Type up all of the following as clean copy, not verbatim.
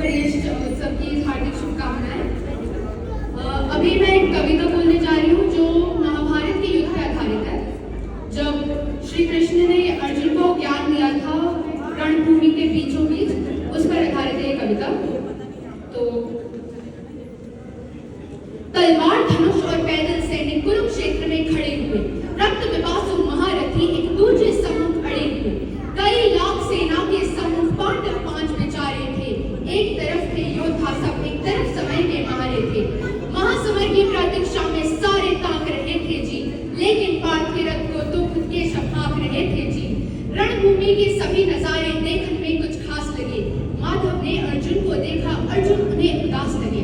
गणेश उत्सव की हार्दिक शुभकामनाएं। अभी मैं एक कविता बोलने जा रही हूँ जो महाभारत के युद्ध पर आधारित है। जब श्री कृष्ण ने अर्जुन को ज्ञान दिया था रणभूमि के बीचों बीच, उस पर आधारित है ये कविता। तो तलवार, धनुष और पैदल सैनिक कुरुक्षेत्र में खड़े हुए, रक्त पिपासु महारथी एक दूसरे सम्मुख अड़े हुए। कई लाख सेना के सम्मुख पांडव 5 बेचारे थे। एक तरफ थे योद्धा सब, एक तरफ समय के मारे थे। महासमर की प्रतीक्षा में सारे ताक रहे थे जी, लेकिन पार्थ के रथ को तो खुद के शफाक रहे थे जी। रणभूमि के सभी नजारे देखने में कुछ खास लगे। माधव ने अर्जुन को देखा, अर्जुन उन्हें उदास लगे।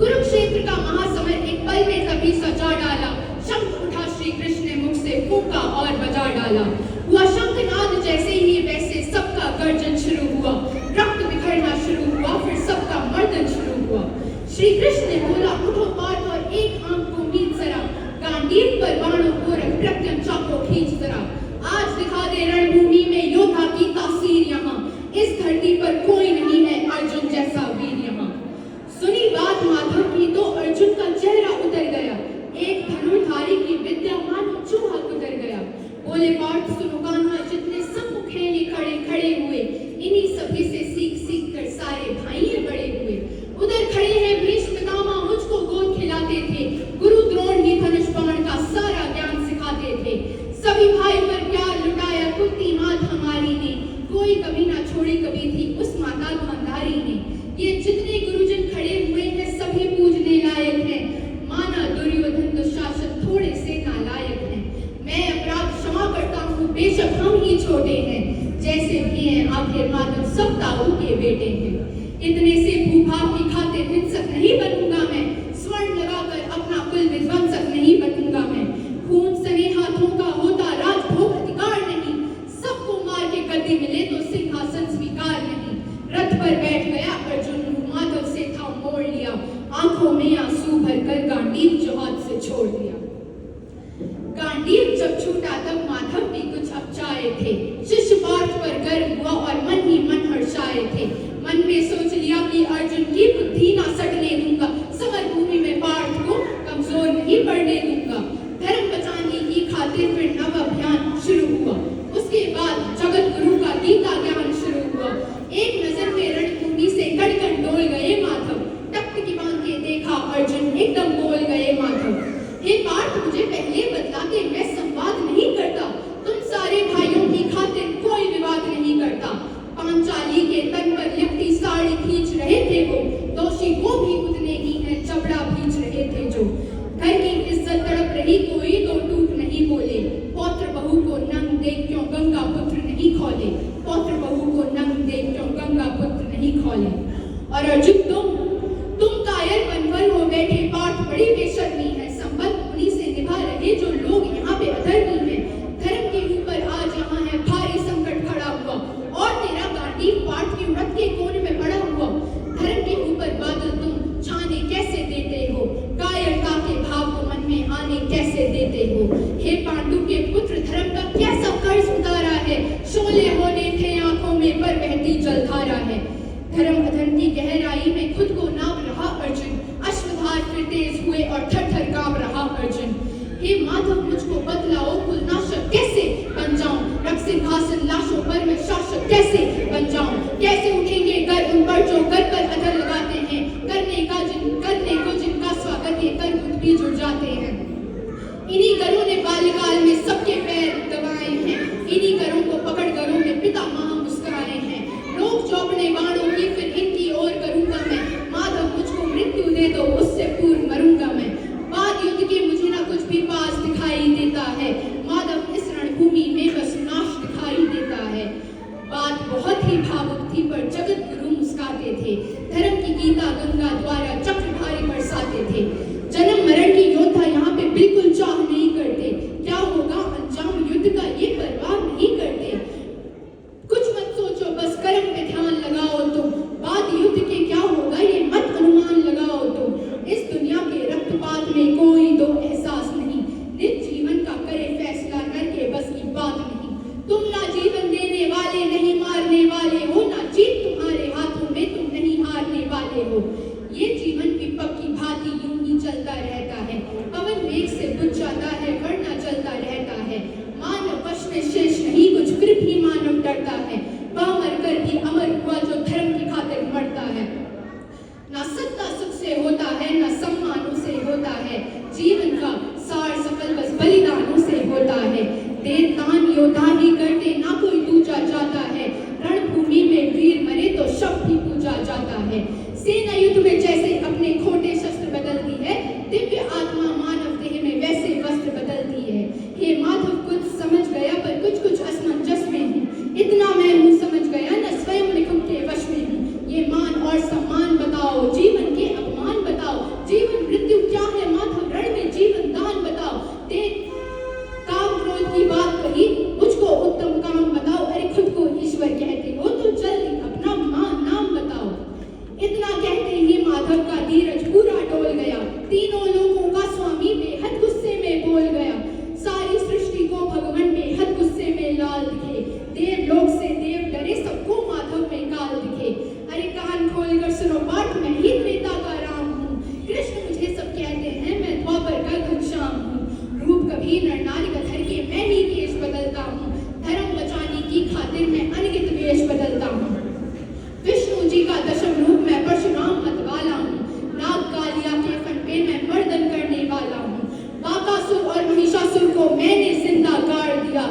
कुरुक्षेत्र का महासमर एक पल में तभी सजा डाला। शंख उठा श्री कृष्ण ने मुख से फूंका और बजा डाला। हुआ शंखनाद जैसे ही वैसे सबका गर्जन शुरू हुआ। रक्त बिखरना शुरू हुआ, फिर सबका मर्दन शुरू हुआ। श्री कृष्ण ने बोला, उठो पार्थ और एक आंख को मीच जरा। गांडीव पर बाणों को रख, प्रत्यम चाको खींच जरा। आज दिखा दे रणभूमि में योद्धा की तासीर यहाँ। इस धरती पर कोई नहीं है अर्जुन जैसा वीर यहाँ। सुनी बात माधव की तो अर्जुन का चेहरा उतर गया। एक धनुर्धारी की विद्या मानो चूहा उतर गया। बोले पार्थ सुनो कान्हा, जितने सम्मुख हैं ये खड़े खड़े हुए, इन्हीं सभी से सीख सीख कर सारे भाई बड़े हुए। उधर खड़े हैं भीष्म पितामह, मुझको गोद खिलाते थे। गुरु द्रोण ही धनुष बाण का सारा ज्ञान सिखाते थे। सभी भाई पर प्यार लुटाया कुंती मात हमारी ने। कोई कभी ना छोड़ी कभी थी उस माता गांधारी ने। ये जितने गुरुजन खड़े हुए हैं सभी पूजने लायक हैं। माना दुर्योधन दुशासन थोड़े से नालायक हैं। मैं अपराध क्षमा करता हूँ, बेशक हम ही छोटे हैं। जैसे भी हैं आखिर माधव सब ताऊ के बेटे हैं। इतने से भूभाव की खातिर हिंसक नहीं बनूंगा मैं। स्वर्ण लगाकर अपना कुल विध्वंसक नहीं बनूंगा मैं। खून सने हाथों का होता राजभोग अधिकार नहीं। सबको मार के गद्दी मिले तो सिंहासन स्वीकार नहीं। रथ पर बैठ गया अर्जुन, माधव से था मोड़ लिया। आंखों में आंसू भरकर गांडीव जो हाथ से छोड़ दिया। गांडीव जब छूटा तब माधव भी कुछ अपचाए थे। शिष्य पार्थ पर गर्व हुआ और मन ही मन हर्षाए थे। मन में सोच लिया कि अर्जुन की बुद्धि ना सटने दूंगा। समर भूमि में पार्थ को कमजोर नहीं पड़ने दूंगा। धर्म बचाने की खातिर फिर नव अभियान शुरू हुआ। उसके बाद जगत गुरु का गीता ज्ञान शुरू हुआ। एक नजर में रणभूमि से कड़कड़ डोल गए माधव। टकटकी बांध के देखा अर्जुन, एकदम बोल गए माधव। हे पार्थ, मुझे पहले बतलाते, मैं संवाद नहीं करता। तुम सारे भाइयों की खातिर कोई विवाद नहीं करता। पांचाली के तन पर लिपटी साड़ी खींच रहे थे वो। दोषी वो भी उतने ही हैं, चपड़ा खींच रहे थे जो। घर की इज्जत तड़प रही, कोई दो टूक नहीं बोले। पौत्र बहू को नंग देख क्यों गंगा पुत्र नहीं खोले। पौत्र बहू को नंग देख क्यों गंगा पुत्र नहीं खोले। और अर्जुन तुम कायर बनकर हो बैठे। पार्थ बड़ी बेशर्मी है। संबंध उन्हीं से निभा रहे जो लोग यहाँ पे अधर्मी हैं। धर्म के ऊपर आज यहाँ है भारी संकट खड़ा हुआ। और तेरा गांडीव पार्थ के रथ के कोने में पड़ा हुआ। धर्म के ऊपर बादल तुम छाने कैसे देते हो। कायरता के भाव को मन में आने कैसे देते हो। हे पांडु के पुत्र, धर्म का कैसा कर्ज उतारा है। शोले होने थे आंखों में पर बहती जलधारा है। धर्म अधर्म की गहराई में खुद को नाप रहा अर्जुन। अश्वधार फिर तेज हुए और थर थर कांप रहा अर्जुन। हे माधव, मुझको बतलाओ कुलनाशक कैसे बन जाऊं। रक्त सिंहासन लाशों पर मैं शासक कैसे बन जाऊं। कैसे उठेंगे घर उन पर जो घर पर अधर लगाते हैं। करने को जिनका स्वागत ये कर खुद भी जुड़ जाते हैं। इन्हीं घरों ने बाल्यकाल में सबके पैर दबाए हैं। इन्हीं घरों को पकड़ घरों में पितामह मुस्कुराए हैं। रोक चौपने बाणों की फिर इनकी ओर करूंगा मैं। माधव मुझको मृत्यु दे दो, उससे पूर्व मरूंगा मैं। बाद युद्ध के मुझे ना कुछ भी पास दिखाई देता है। माधव इस रणभूमि में बस नाश दिखाई देता है। बात बहुत ही भावुक थी पर जगत गुरु मुस्काते थे। धर्म की गीता गंगा द्वारा चक्रधारी बरसाते थे। जन्म मरण की योद्धा यहाँ पे बिल्कुल चाह नहीं करते। क्या होगा अंजाम युद्ध का ये परवाह नहीं करते। कुछ मत सोचो, बस कर्म पे ध्यान लगाओ तुम। बाद युद्ध के क्या होगा ये मत अनुमान लगाओ तुम। इस दुनिया के रक्तपात में कोई दो एहसास नहीं। निज जीवन का करे फैसला नर के बस की बात नहीं। तुम ना जीवन देने वाले नहीं मारने वाले हो। ना जीत तुम्हारे हाथों में, तुम नहीं सम्मानों से होता है, जीवन का सार सफल बस बलिदानों से होता है। देवतान योद्धा ही करते ना कोई दूजा जाता है, रणभूमि में वीर मरे तो शव भी पूजा जाता है। सेना युद्ध में जैसे अपने खोटे शस्त्र बदलती है, दिव्य आत्मा मानव देह में वैसे वस्त्र बदलती है। हे माधव कुछ समझ गया पर कुछ कुछ असमंजस में हूँ, इतना मैं हूँ समझ गया न स्वयं निकुंभ के वश में हूँ। ये मान और सम्मान बताओ, जीवन के अपमान बताओ, जीवन मृत्यु क्या है माधव, रण में जीवन दान बताओ। देख काम क्रोध की बात कही, मुझको उत्तम काम बताओ। अरे खुद को ईश्वर कहते हो तो जल्दी अपना नाम बताओ। इतना कहते ही माधव का धीरज पूरा डोल गया, तीनों लोगों का स्वामी बेहद गुस्से में बोल गया। सारी सृष्टि को भगवान बेहद गुस्से में लाल दिखे, देवलोक से देव डरे, सबको माधव में काल दिखे। अरे कान खोलकर सुनो पाठ, मैं ही त्रेता का राम हूँ, कृष्ण मुझे सब कहते हैं, मैं द्वापर का घनश्याम हूँ। रूप कभी नर नारी का धर के मैं ही केश बदलता हूँ, धर्म बचाने की खातिर मैं अनगित वेश बदलता हूँ। विष्णु जी का दशम रूप मैं परशुराम मत वाला हूँ, नाग कालिया के फन पे मैं मर्दन करने वाला हूँ। बाकासुर और महिषासुर को मैंने जिंदा गाड़ दिया,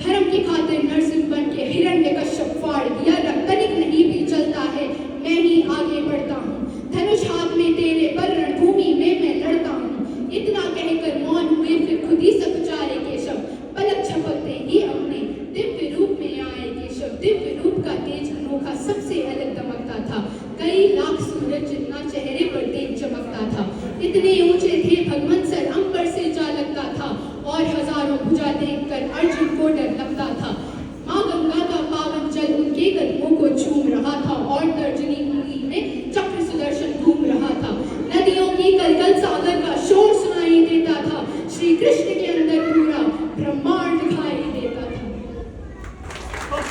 धर्म की खातिर नरसिंह बन के हिरण्यकश्यप फाड़ दिया। रक्तनिक नहीं भी चलता है, मैं ही आगे बढ़ता हूँ, धनुष हाथ में तेरे पर रणभूमि में मैं लड़ता हूँ। इतना कहकर मौन हुए फिर खुद ही सब उचारे केशव, पलक झपकते ही अपने दिव्य रूप में आए केशव। दिव्य रूप का तेज अनोखा सबसे अलग दमकता था, कई लाख सूरज जितना चेहरे पर तेज चमकता था। इतने ऊंचे थे भगवान सर अंबर से जा लगता था, और हजारों भुजा देखकर अर्जुन को डर लगता था।